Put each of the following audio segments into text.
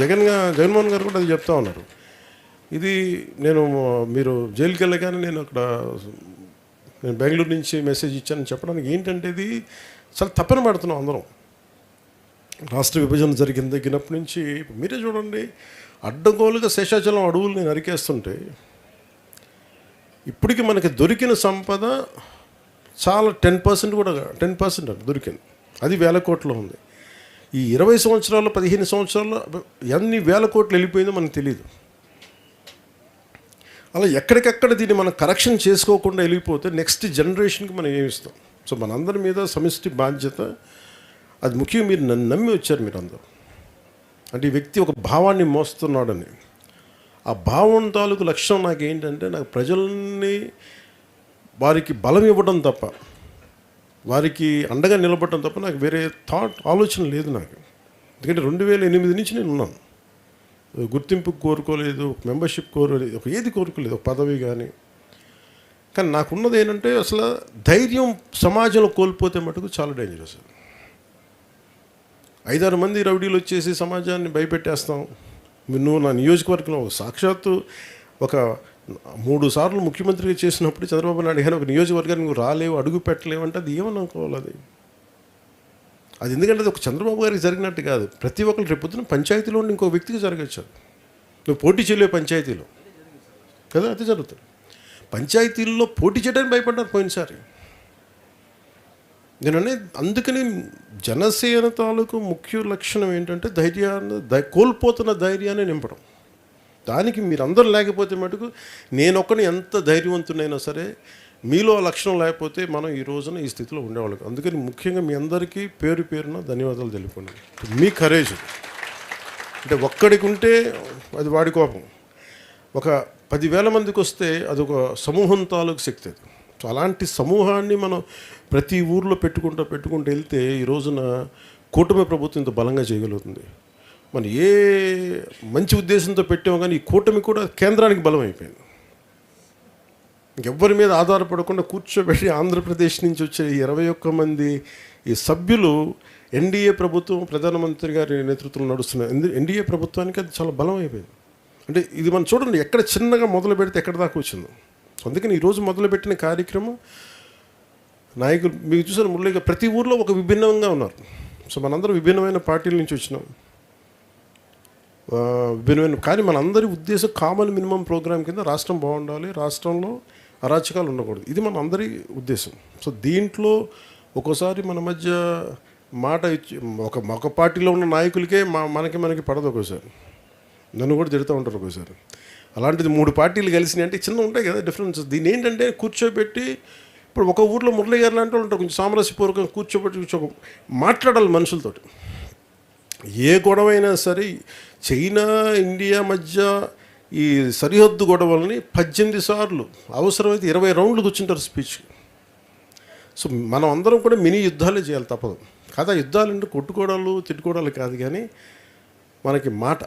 జగన్మోహన్ గారు కూడా అది చెప్తా ఉన్నారు. ఇది మీరు జైలుకి వెళ్ళగానే నేను బెంగళూరు నుంచి మెసేజ్ ఇచ్చానని చెప్పడానికి ఏంటంటే, ఇది చాలా తప్పన పడుతున్నాం అందరం. రాష్ట్ర విభజన తగ్గినప్పటి నుంచి మీరే చూడండి, అడ్డగోలుగా శేషాచలం అడవుల్ని నరికేస్తుంటే ఇప్పటికీ మనకి దొరికిన సంపద చాలా 10% కూడా 10% దొరికింది. అది వేల కోట్లు ఉంది. ఈ 20 సంవత్సరాలు 15 సంవత్సరాల్లో ఎన్ని వేల కోట్లు వెళ్ళిపోయిందో మనకు తెలియదు. అలా ఎక్కడికక్కడ దీన్ని మనం కరెక్షన్ చేసుకోకుండా వెళ్ళిపోతే నెక్స్ట్ జనరేషన్కి మనం ఏమిస్తాం? సో మనందరి మీద సమిష్టి బాధ్యత. అది ముఖ్యంగా మీరు నన్ను నమ్మి వచ్చారు మీరందరూ. అంటే ఈ వ్యక్తి ఒక భావాన్ని మోస్తున్నాడని. ఆ భావం తాలూకు లక్ష్యం నాకు ఏంటంటే, నాకు ప్రజల్ని వారికి బలం ఇవ్వడం తప్ప, వారికి అండగా నిలబడటం తప్ప నాకు వేరే ఆలోచన లేదు నాకు. ఎందుకంటే 2008 నుంచి నేను ఉన్నాను. గుర్తింపు కోరుకోలేదు, మెంబర్షిప్ కోరుకోలేదు, ఏది కోరుకోలేదు, ఒక పదవి కానీ. కానీ నాకున్నది ఏంటంటే, అసలు ధైర్యం సమాజంలో కోల్పోతే మటుకు చాలా డేంజరస్. 5-6 మంది రౌడీలు వచ్చేసి సమాజాన్ని భయపెట్టేస్తాం. నువ్వు నా నియోజకవర్గంలో సాక్షాత్తు ఒక 3 సార్లు ముఖ్యమంత్రిగా చేసినప్పుడు చంద్రబాబు నాయుడు గారు ఒక నియోజకవర్గానికి నువ్వు రాలేవు, అడుగు పెట్టలేవు అంటే అది ఏమని అనుకోవాలి? అది ఎందుకంటే అది ఒక చంద్రబాబు గారికి జరిగినట్టు కాదు. ప్రతి ఒక్కరు రేపు పొద్దున పంచాయతీలో ఉండి ఇంకో వ్యక్తికి జరగచ్చు. నువ్వు పోటీ చేయలేవు పంచాయతీలో కదా, అది జరుగుతుంది. పంచాయతీల్లో పోటీ చేయడానికి భయపడ్డారు పోయినసారి. అందుకని జనసేన తాలూకు ముఖ్య లక్షణం ఏంటంటే కోల్పోతున్న ధైర్యాన్ని నింపడం. దానికి మీరందరూ లేకపోతే మటుకు నేనొక్కని ఎంత ధైర్యవంతునైనా సరే, మీలో ఆ లక్షణం లేకపోతే మనం ఈ రోజున ఈ స్థితిలో ఉండేవాళ్ళం. అందుకని ముఖ్యంగా మీ అందరికీ పేరున ధన్యవాదాలు తెలుపుకోండి. మీ కరేజ్ అంటే ఒక్కడికి ఉంటే అది వాడి కోపం, ఒక 10,000 మందికి వస్తే అదొక సమూహం తాలూకు శక్తి. అది. సో అలాంటి సమూహాన్ని మనం ప్రతి ఊర్లో పెట్టుకుంటూ వెళ్తే ఈ రోజున కూటమి ప్రభుత్వం ఇంత బలంగా చేయగలుగుతుంది. మనం ఏ మంచి ఉద్దేశంతో పెట్టామో కానీ ఈ కూటమి కూడా కేంద్రానికి బలం అయిపోయింది. ఇంకెవ్వరి మీద ఆధారపడకుండా కూర్చోబెట్టి ఆంధ్రప్రదేశ్ నుంచి వచ్చే 21 మంది ఈ సభ్యులు ఎన్డీఏ ప్రభుత్వం, ప్రధానమంత్రి గారి నేతృత్వంలో నడుస్తున్న ఎన్డీఏ ప్రభుత్వానికి అది చాలా బలం అయిపోయింది. అంటే ఇది మనం చూడండి, ఎక్కడ చిన్నగా మొదలు పెడితే ఎక్కడ దాకా వచ్చిందో. అందుకని ఈరోజు మొదలుపెట్టిన కార్యక్రమం నాయకులు మీకు చూసారు మురళిగా ప్రతి ఊర్లో ఒక విభిన్నంగా ఉన్నారు. సో మనందరం విభిన్నమైన పార్టీల నుంచి వచ్చినాం, విభిన్నమైన. కానీ మనందరి ఉద్దేశం కామన్ మినిమం ప్రోగ్రామ్ కింద రాష్ట్రం బాగుండాలి, రాష్ట్రంలో అరాచకాలు ఉండకూడదు. ఇది మన అందరి ఉద్దేశం. సో దీంట్లో ఒక్కోసారి మన మధ్య మాట ఇచ్చి ఒక పార్టీలో ఉన్న నాయకులకే మనకి పడదు. ఒక్కోసారి నన్ను కూడా తిడుతూ ఉంటారు ఒక్కోసారి. అలాంటిది 3 పార్టీలు కలిసినాయి అంటే చిన్న ఉంటాయి కదా డిఫరెన్స్. దీని ఏంటంటే కూర్చోబెట్టి, ఇప్పుడు ఒక ఊర్లో మురళి గారు లాంటి వాళ్ళు ఉంటారు, కొంచెం సామరస్యపూర్వకంగా కూర్చోబెట్టి మాట్లాడాలి మనుషులతోటి. ఏ గొడవ అయినా సరే, చైనా ఇండియా మధ్య ఈ సరిహద్దు గొడవల్ని 18 సార్లు అవసరమైతే 20 రౌండ్లు కూర్చుంటారు స్పీచ్. సో మనం అందరం కూడా మినీ యుద్ధాలే చేయాలి, తప్పదు కదా. యుద్ధాలు అంటే కొట్టుకోవడాలు తిట్టుకోవడాలు కాదు, కానీ మనకి మాట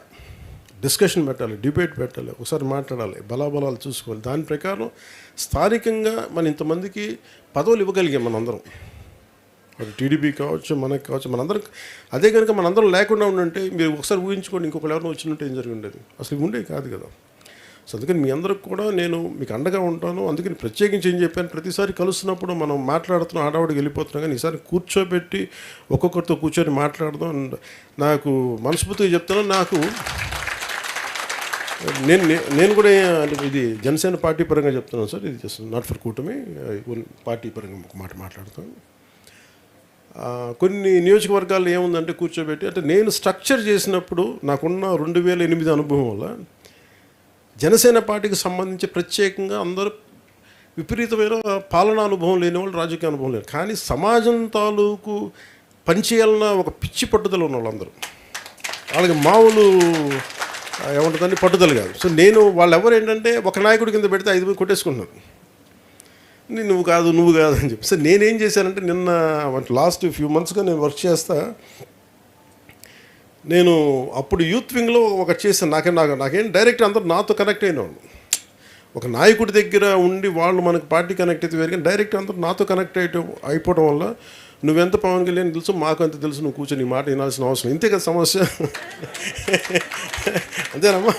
డిస్కషన్ పెట్టాలి, డిబేట్ పెట్టాలి, ఒకసారి మాట్లాడాలి, బలాబలాలు చూసుకోవాలి. దాని ప్రకారం స్థానికంగా మన ఇంతమందికి పదవులు ఇవ్వగలిగాం మనందరం. అది టీడీపీ కావచ్చు, మనకి కావచ్చు, మనందరం. అదే కనుక మనందరం లేకుండా ఉండుంటే మీరు ఒకసారి ఊహించుకోండి, ఇంకొకరు ఎవరైనా వచ్చినట్టు ఏం జరిగి ఉండేది? అసలు ఉండేది కాదు కదా. సో అందుకని మీ అందరికి కూడా నేను మీకు అండగా ఉంటాను. అందుకని ప్రత్యేకించి ఏం చెప్పాను, ప్రతిసారి కలుస్తున్నప్పుడు మనం మాట్లాడుతున్నాం, ఆడవాడికి వెళ్ళిపోతున్నాం, కానీ ఈసారి కూర్చోబెట్టి ఒక్కొక్కరితో కూర్చొని మాట్లాడదాం. నాకు మనస్ఫూర్తిగా చెప్తాను, నాకు నేను కూడా ఇది జనసేన పార్టీ పరంగా చెప్తున్నాను సార్, ఇది జస్ట్ నాట్ ఫర్ కూటమి, పార్టీ పరంగా ఒక మాట మాట్లాడుతాను. కొన్ని నియోజకవర్గాల్లో ఏముందంటే కూర్చోబెట్టి, అంటే నేను స్ట్రక్చర్ చేసినప్పుడు నాకున్న 2008 అనుభవం వల్ల జనసేన పార్టీకి సంబంధించి ప్రత్యేకంగా అందరూ విపరీతమైన పాలనా అనుభవం లేని వాళ్ళు, రాజకీయ అనుభవం లేని, కానీ సమాజం తాలూకు పనిచేయాలన్న ఒక పిచ్చి పట్టుదల ఉన్న వాళ్ళందరూ, వాళ్ళకి మామూలు ఏముంటుందని పట్టుదల కాదు. సో నేను వాళ్ళెవరు ఏంటంటే ఒక నాయకుడి కింద పెడితే 5 మంది కొట్టేసుకుంటున్నారు, నువ్వు కాదు అని చెప్పి. సో నేనేం చేశానంటే, నిన్న లాస్ట్ ఫ్యూ మంత్స్గా నేను వర్క్ చేస్తా. నేను అప్పుడు యూత్ వింగ్లో ఒకటి చేశాను. నాకేం డైరెక్ట్ అందరూ నాతో కనెక్ట్ అయిన వాళ్ళు, ఒక నాయకుడి దగ్గర ఉండి వాళ్ళు మనకు పార్టీ కనెక్ట్ అయితే వేరు, కానీ డైరెక్ట్ అందరూ నాతో కనెక్ట్ అయిపోవడం వల్ల నువ్వెంత పవన్ కళ్యాణ్ తెలుసు, మాకు అంత తెలుసు, నువ్వు కూర్చొని నీ మాట వినాల్సిన అవసరం, ఇంతే కదా సమస్య. అంతేనమ్మా,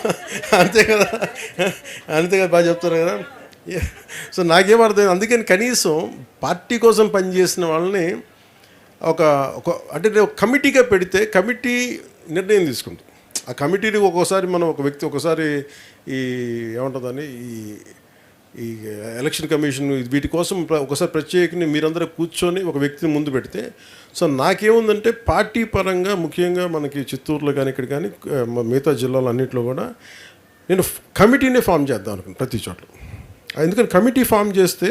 అంతే కదా, అంతే కదా, బాగా చెప్తారు కదా. సో నాకేం అర్థం, అందుకని కనీసం పార్టీ కోసం పనిచేసిన వాళ్ళని ఒక అంటే ఒక కమిటీగా పెడితే కమిటీ నిర్ణయం తీసుకుంటుంది. ఆ కమిటీని ఒక్కోసారి మనం ఒక వ్యక్తి ఒకసారి ఈ ఏమంటుందని ఈ ఎలక్షన్ కమిషన్ వీటి కోసం ఒకసారి ప్రత్యేకంగా మీరందరూ కూర్చొని ఒక వ్యక్తిని ముందు పెడితే, సో నాకేముందంటే పార్టీ పరంగా ముఖ్యంగా మనకి చిత్తూరులో కానీ ఇక్కడ కానీ మిగతా జిల్లాలో అన్నింటిలో కూడా నేను కమిటీనే ఫామ్ చేద్దాం అనుకున్నాను ప్రతి చోట్ల. ఎందుకని కమిటీ ఫామ్ చేస్తే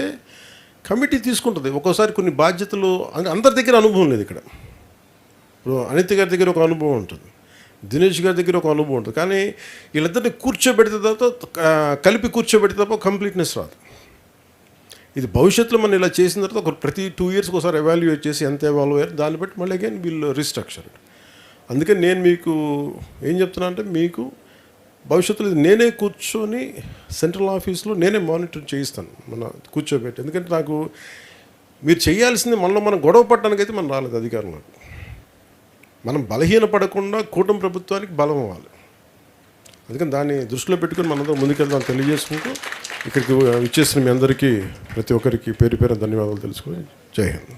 కమిటీ తీసుకుంటుంది. ఒక్కోసారి కొన్ని బాధ్యతలు అందరి దగ్గర అనుభవం లేదు. ఇక్కడ ఇప్పుడు అనిత గారి దగ్గర ఒక అనుభవం ఉంటుంది, దినేష్ గారి దగ్గర ఒక అనుభవం ఉంటుంది, కానీ వీళ్ళిద్దరిని కూర్చోబెడితే తప్ప కలిపి కూర్చోబెడితే తప్ప కంప్లీట్నెస్ రాదు. ఇది భవిష్యత్తులో మనం ఇలా చేసిన తర్వాత ఒక ప్రతి 2 years ఒకసారి ఎవాల్యుయేట్ చేసి ఎంత ఎవాల్వ్ అయ్యారు దాన్ని బట్టి మళ్ళీ అగైన్ వీళ్ళు రీస్ట్రక్చర్. అందుకని నేను మీకు ఏం చెప్తున్నా అంటే, మీకు భవిష్యత్తులో నేనే కూర్చొని సెంట్రల్ ఆఫీస్లో నేనే మానిటర్ చేయిస్తాను మన కూర్చోబెట్టి. ఎందుకంటే నాకు మీరు చేయాల్సింది మనలో మనం గొడవ పడడానికైతే మనం రాలేదు అధికారంలోకి. మనం బలహీనపడకుండా కూటమి ప్రభుత్వానికి బలం అవ్వాలి. అందుకని దాన్ని దృష్టిలో పెట్టుకుని మనందరం ముందుకెళ్దాం తెలియజేసుకుంటూ ఇక్కడికి ఇచ్చేసిన మీ అందరికీ ప్రతి ఒక్కరికి పేరు పేరు ధన్యవాదాలు తెలుసుకొని జై హింద్.